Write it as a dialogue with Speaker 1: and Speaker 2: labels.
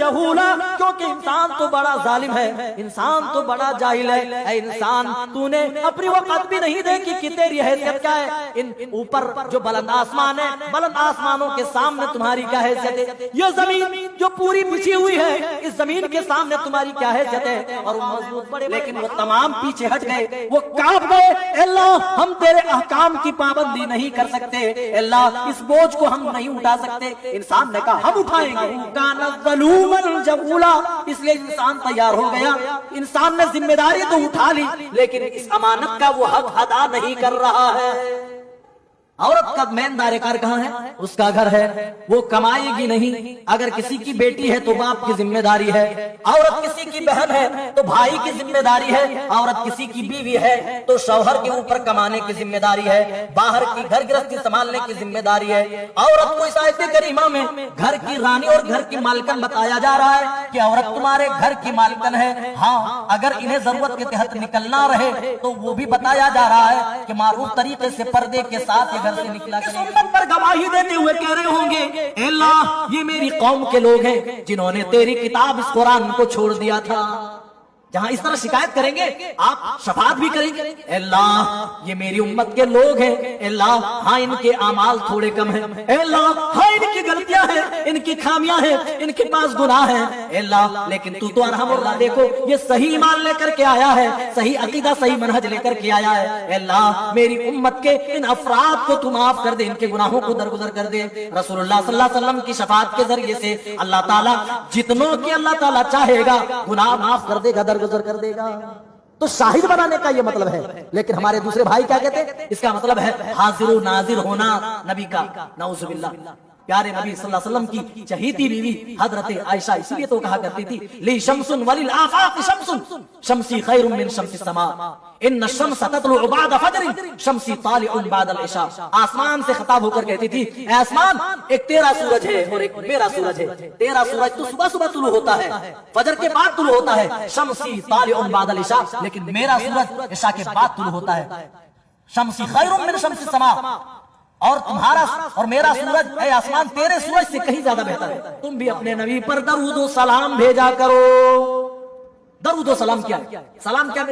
Speaker 1: जहूला, क्योंकि इंसान तो बड़ा जालिम है, इंसान तो बड़ा जाहिल है। ऐ इंसान, तूने अपनी वक़्त भी नहीं देखी कि तेरी हैसियत क्या है। इन ऊपर जो बुलंद आसमान है, बुलंद आसमानों के सामने तुम्हारी क्या हैसियत है। ये जमीन जो पूरी बिछी हुई है, इस जमीन के सामने तुम्हारी क्या हैसियत है। और वो मजबूत बड़े, लेकिन वो तमाम पीछे हट गए, वो कांप गए। अल्लाह, हम तेरे अहकाम की पाबंदी नहीं कर सकते, अल्लाह इस बोझ को हम नहीं उठा सकते। इंसान ने कहा हम उठाएंगे। काना ज़लूमन जहूला, इसलिए इंसान तैयार हो गया। इंसान ने जिम्मेदारी तो उठा ली, लेकिन इस अमानत का वो हक अदा नहीं कर रहा है। औरत का मेन दायरेकार कहाँ है? उसका घर है, वो कमाएगी नहीं। अगर किसी की बेटी है तो बाप की जिम्मेदारी है, औरत किसी की बहन है तो भाई की जिम्मेदारी है, औरत किसी की बीवी है तो शौहर के ऊपर कमाने की जिम्मेदारी है, बाहर की घर गृहस्थी संभालने की जिम्मेदारी है। औरत को इस आयत करीमा में घर की रानी और घर की मालकन बताया जा रहा है कि औरत तुम्हारे घर की मालकन है। हाँ, अगर इन्हें जरूरत के तहत निकलना रहे तो वो भी बताया जा रहा है कि मारूफ तरीके से पर्दे के साथ घर से निकला करें। पर गवाही देते हुए कह रहे होंगे, अल्लाह ये मेरी कौम के लोग हैं जिन्होंने तेरी किताब इस कुरान को छोड़ दिया था। जहां इस तरह शिकायत करेंगे आप शफाअत भी करेंगे, अल्लाह ये मेरी उम्मत के लोग हैं, अल्लाह हाँ इनके अमाल थोड़े कम हैं, अल्लाह हाँ इनकी गलतियां हैं, इनकी खामियां हैं, इनके पास गुनाह हैं, अल्लाह लेकिन तू तो अरहमुर्राहिमीन, देखो ये सही ईमान लेकर के आया है, सही अकीदा सही मनहज लेकर के आया है। अल्लाह मेरी उम्मत के इन अफराद को तू माफ कर दे, इनके गुनाहों को दरगुजर कर दे। रसूलुल्लाह सल्लल्लाहु अलैहि वसल्लम की शफाअत के जरिए से अल्लाह ताला जितनों की अल्लाह ताला चाहेगा गुनाह माफ कर देगा, गुजर कर देगा। तो शाहिद बनाने का ये मतलब है। लेकिन हमारे दूसरे भाई क्या कहते हैं? इसका मतलब है हाजिर नाजिर होना नबी का। नाउजुबिल्लाह। प्यारे नबी सल्लल्लाहु अलैहि वसल्लम की चहीती बीवी हजरत आयशा इसीलिए तो कहा करती थी, ली शम्सुन वलिल आफाक शम्सुन शम्सी खैरुम मिन शम्सी समा, इन्न शम्स ततलु बाद फजर शम्सी तालिउन बादल इशा। आसमान से खिताब होकर कहती थी, आसमान एक तेरा सूरज है और एक मेरा सूरज है। तेरा सूरज तो सुबह सुबह तुलू होता है, फजर के बाद तुलू होता है, शम्सी तालिउन बादल इशा, लेकिन मेरा सूरज इशा के बाद तुलू होता है। शम्सी खैरुम मिन शम्सी समा, और तुम्हारा और मेरा सूरज है आसमान तेरे सूरज से कहीं ज्यादा बेहतर है। तुम भी अपने नबी पर दरूद व सलाम भेजा करो। दरूद व सलाम क्या? सलाम क्या?